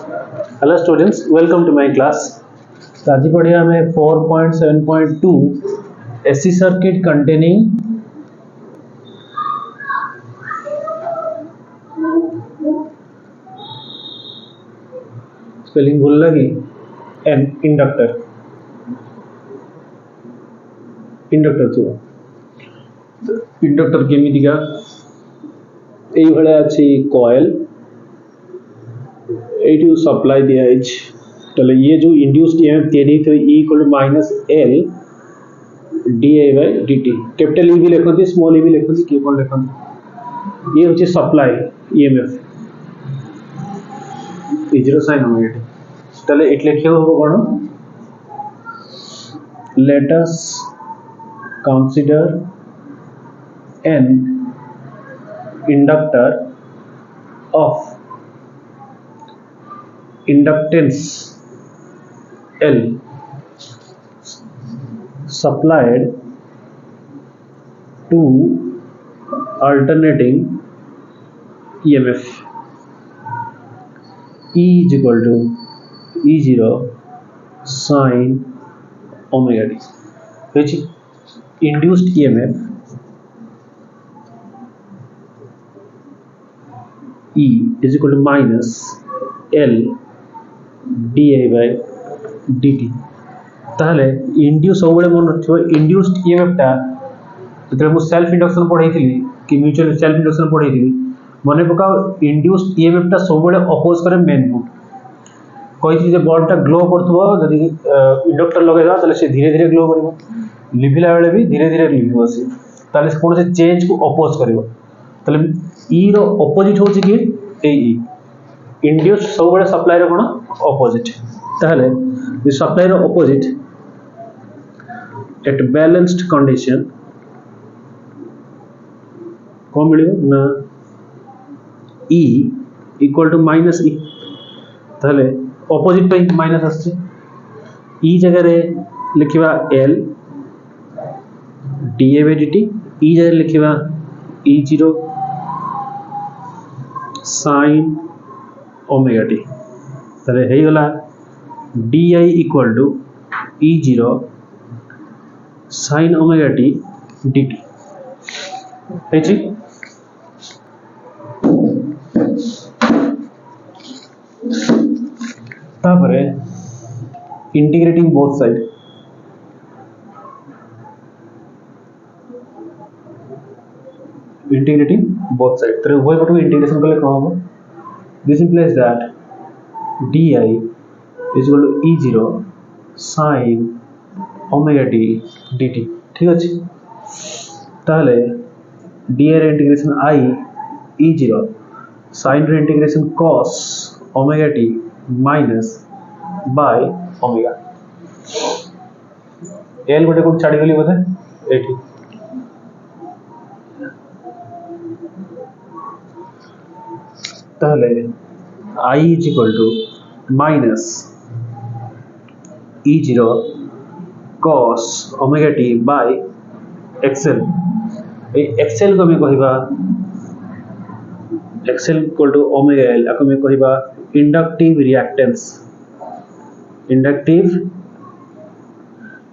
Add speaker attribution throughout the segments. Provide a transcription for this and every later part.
Speaker 1: Hello students, welcome to my class. तो आज पढ़िया हमें 4.7.2 AC circuit containing स्पेलिंग भूल लगी एन इंडक्टर थी इंडक्टर केमितिका एई भले अछि कॉइल एटू सप्लाई दिया एच तले ये जो इंड्यूस्ड ईएमएफ तैयारी तो E equal to minus L dI/dt capital E भी लिखंती स्मॉल e भी लिखंती के कोन लिखंती ये होची supply EMF E0 sin omega तले एटले के होबो कोन let us consider an inductor of inductance L supplied to alternating EMF E is equal to E0 sin omega t, which induced EMF E is equal to minus L dI/dt ताहले induce सबले मन रखियो induced EMF ता जेतरे मु self induction पढैथिली कि mutual self induction पढैथिली मने पकाओ induced EMF ता सबले अपोज करे मेन बुट कहिथि जे बल्ब ता ग्लो करथबो जदि इंडक्टर लगेगा ताले से धीरे धीरे ग्लो करिवो लिभिला बेले भी धीरे धीरे लिभिवो से ताले से कोन से चेंज को अपोज करिवो ताले ई रो अपोजिट होची कि ए ई इंड्यूस्ड सबले सप्लाई रो कोन अपोजिट ताहले द सप्लाई रो अपोजिट at balanced condition कौन मिलेगा ना E equal to minus E ताहले अपोजिट पे माइनस आछे E जगह रे लिखिबा L dI/dt E जगह लिखिबा E0 sin ओमेगा t ताहले हेई गला di equal to E0 sin omega t dt हेची तापरे इंटीग्रेटिंग बोथ साइड तरे उभय पटु इंटीग्रेशन कले कोन हो this implies that di is equal to E0 sin omega t dt ठीक अछि ताले di रे इंटीग्रेशन I E0 sin रे integration cos omega t minus by omega L गोटे कोन छाडी गेली बोले एठी ताले I is equal to minus E0 cos omega t by XL A XL को मैं कहिबा XL equal to omega L ako मैं कहिबा इंडक्टिव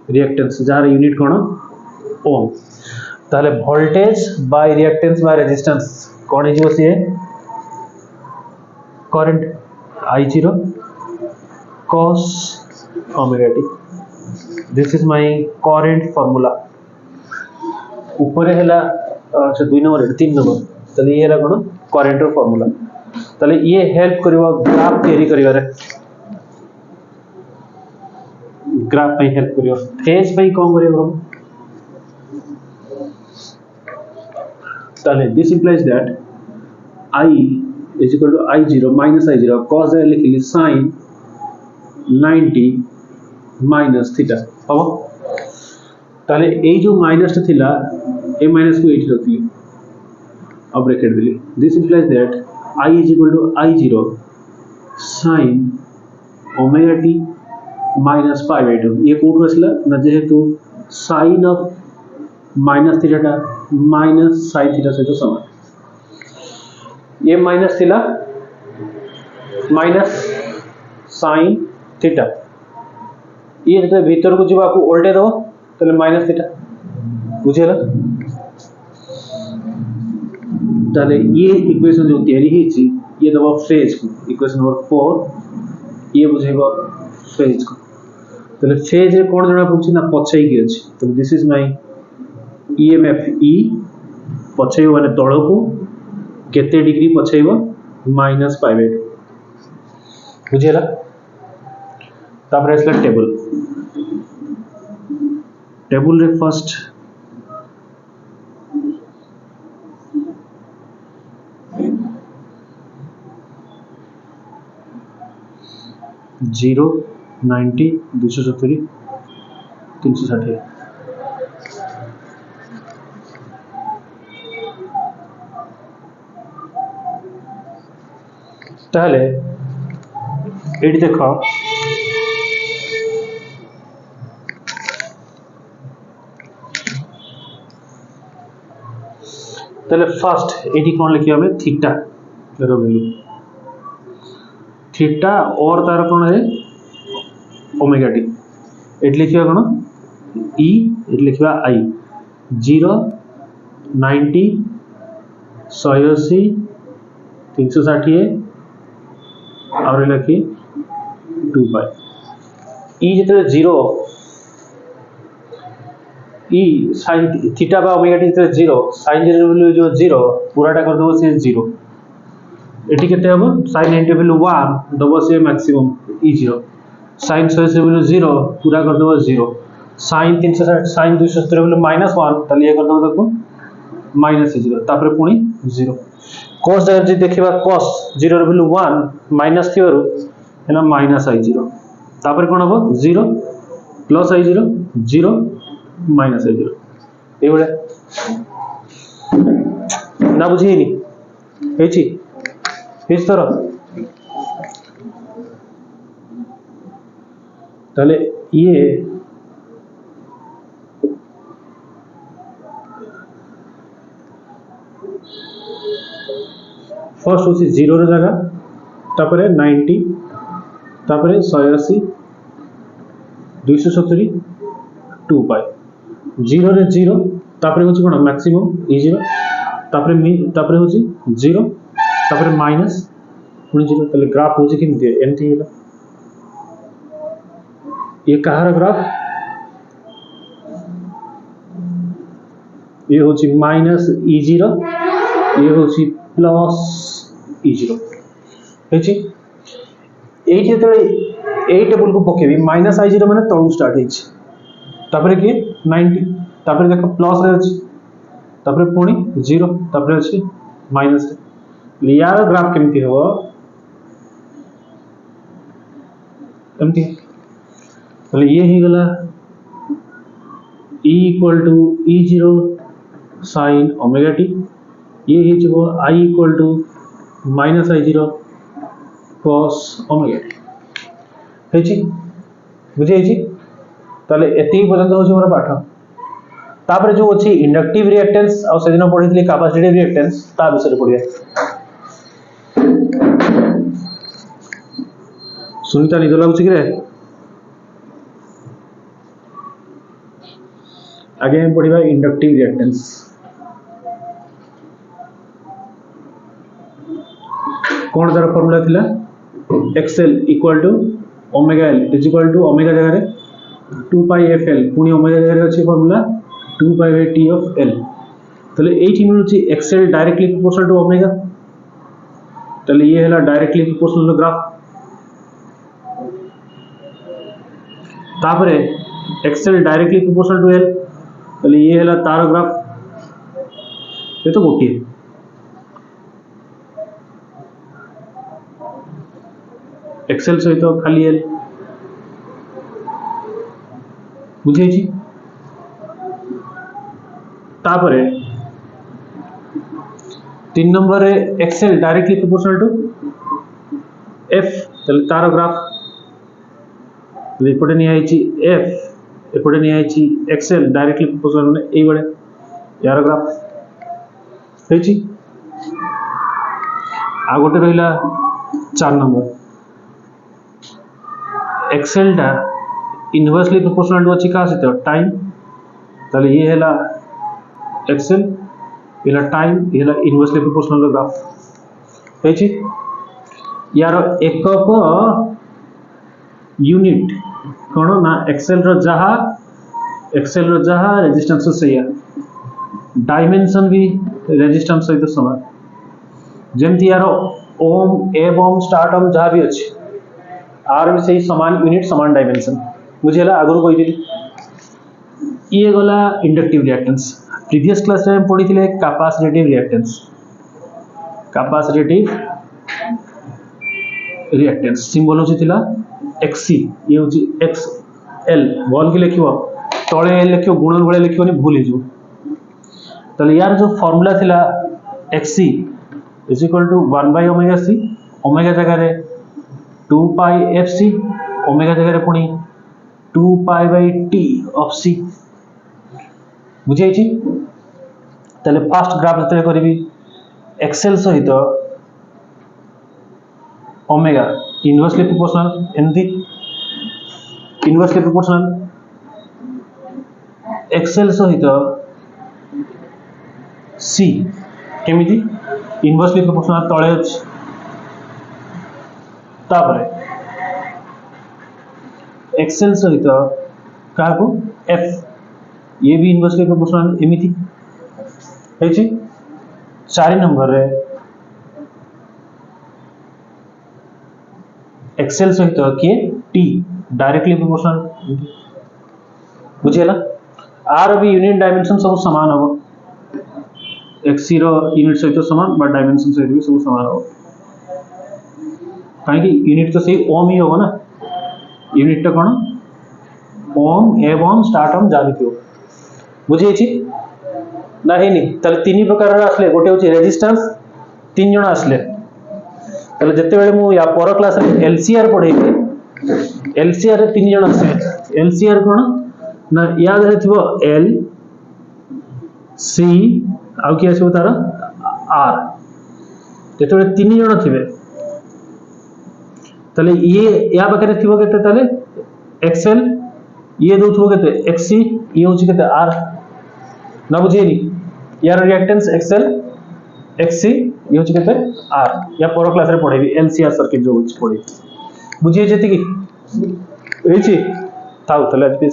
Speaker 1: रिएक्टेंस जार यूनिट कोन ओम ताले voltage by reactance by resistance कोन हिजो से current I0 cos omega t this is my current formula ऊपर हैला अच्छा 2 नंबर 3 नंबर तले ये रा कोन करंट रो फार्मूला तले ये हेल्प करिवो ग्राफ तैयारी करिवा रे ग्राफ पे हेल्प करिवो फेज पे कम करिवो तले this implies that I is equal to I0 minus I0 cos है लिखिली sin 90 minus theta अब ताले ए जो माइनस थिला ए माइनस को 80 रखली अब ब्रैकेट दिली this implies that I is equal to I0 sin omega t minus pi by 2 ये कोड असला न जेहेतु sin of minus theta minus sin theta सहित समान ये माइनस थिला माइनस sin थीटा ये जो भीतर को जीवा को उल्टे दो तो माइनस थीटा बुझेला ताले ये इक्वेशन जो तैयारी है ये दबा फेज को इक्वेशन नंबर 4 ये बुझेबा फेज को ताले फेज रे कोन जणा पुछि ना पछई की अछि तो this is my EMF E पछई माने तळ को केते डिग्री पछईबो -5/2 बुझेला तापर असला टेबल रे फर्स्ट जीरो 90 270 360 ताले एडी देखो ताले फर्स्ट एडी कौन लिखिया हमें थीटा रो वैल्यू थीटा और तार कौन है ओमेगा टी एट लिखिया कौन ई एट लिखिया आई 0 90 180 360 और लिखी 2 पाई ई जितने 0 ई sin थीटा बा ओमेगा टी जितने 0 sin 0 वैल्यू जो 0 पूराटा कर दबो से 0 एटी केते हबो sin 90 वैल्यू 1 दबो से मैक्सिमम ई 0 sin 180 वैल्यू 0 पूरा कर दबो 0 sin 360 sin 270 वैल्यू -1 तले ये कर दबो तको -0 तापर पुनी 0 cos जगह जे देखिबा cos 0 ର वैल्यू 1 माइनस थियरु एना माइनस i0 तापर कोन हबो 0 प्लस i0 0 माइनस i0 ए बळे ना बुझिनी हेची इस तरह ताले ये फर्स्ट होची 0 रे जगह तापरे 90 तापरे 180 270 2 पाई 0 रे 0 तापरे होची कोन मैक्सिमम ई 0 तापरे होची 0 तापरे माइनस पुनी 0 तले ग्राफ होची कि एंटी हेला ये कहार ग्राफ ये होची माइनस ई 0 ये होची प्लस ई 0 हेची ए जेतले ए टेबल को पकेबी माइनस आई 0 माने तळु स्टार्ट हेची तापरे के 90 तापरे देखो प्लस रे अछि तापरे पुनी 0 तापरे अछि माइनस यार ग्राफ केमती हो एमती तले ये ही गला e = e0 sin omega T ये ही जो i = -i0 cos omega T हेची बुझे हेची ताले एती पर्यंत होची मोर पाठ तापर जो अछि इंडक्टिव रिएक्टेंस और सेदिन पढितली कैपेसिटिव रिएक्टेंस ता विषय पढिया सुनीता निद लागुच कि रे आगे हम पढ़िबा इंडक्टिव रिएक्टेंस कौन तार फार्मूला थिला xl = ओमेगा l = ओमेगा जगह रे 2 पाई fl पुनी ओमेगा जगह रे अछि formula 2 pi t of l तले एठी मिलुची xl directly proportional to omega तले ये हला डायरेक्टली प्रोपोर्शनल ग्राफ तापरे xl directly proportional to l तले ये हला तार ग्राफ ये तो गोटी एक्सेल सहित तो खाली एल बुझे छी तापरे 3 नंबर रे X L directly proportional to F तले तार ग्राफ एपटे नहीं आइची एफ एपटे नहीं आइची एक्सेल डायरेक्टली प्रोपोर्शनल ने एई बळे यार ग्राफ हेची आ गोटे रहिला 4 नंबर एक्सेल टा इनवर्सली प्रोपोर्शनल अच्छी क्या सहित टाइम ताले ये हैला एक्सेल ये टाइम ये इनवर्सली प्रोपोर्शनल ग्राफ है यार एकक यूनिट कौन ना एक्सेल रो जहा रेजिस्टेंस से डायमेंशन भी रेजिस्टेंस सहित समान जमती यार ओम एब ओम स्टार्ट ओम जहाँ भी अच्छे आर भी सही समान यूनिट समान डायमेंशन मुझे आगुरी कही ये गला इंडक्टिव रिएक्टेंस प्रीवियस क्लास में पढ़ी थे कैपेसिटिव रिएक्टेंस सिंबल होता एक्सी ये हूँ एक्स एल भल कि लिख तले एल लिख गुणन भाई लिखनी भूल हो यार जो फॉर्मूला थिला एक्सी इज इक्वल टू 1/ओमेगा सी ओमेगा जगह 2π/fc ओमेगा जगह पुणी 2π/t ऑफ सी बुझे ताले फास्ट ग्राफ जो करी एक्सेल सहित ओमेगा इनवर्सली प्रोपोर्शनल एमती इनवर्सली प्रोपोर्शनल एक्सेल सहित सी केमिति इनवर्सली प्रोपोर्शनल तले अछि तापरे एक्सेल सहित काको एफ ये भी इनवर्सली प्रोपोर्शनल एमिति है 4 नंबर रे एक्सेल सहित किए टी डायरेक्टली प्रोपोर्शनल बुझेला आर भी यूनिट डायमेंशन सब समान हम एक्सी रो यूनिट सहित समान बट डायमेंशन सहित भी सब समान हम कहीं यूनिट तो सही ओम ही होगा ना यूनिट कौन ओम एवं स्टार्ट ओम जाबी थी बुझे ना है नहीं ताले तीन प्रकार आसले गोटे होची रेजिस्टेंस 3 जण आसले ताले जते बेले मु या पर क्लास रे एलसीआर पढेबी एलसीआर रे 3 जण आसले एलसीआर कोन ना याद रे थिबो एल सी आउ कि आसो तार आर जते बेले 3 जण थिबे ताले ये या पाखरे थिबो केते ताले एक्सेल ये दउथबो केते एक्सी ये होची केते आर ना बुझेनी यार रिएक्टेंस एक्सेल एक्सी ये होची केते आर या पर क्लास रे पढेबी एलसीआर सर्किट जो होची पढेबी बुझिए जेति की एची ताऊ तले आज पे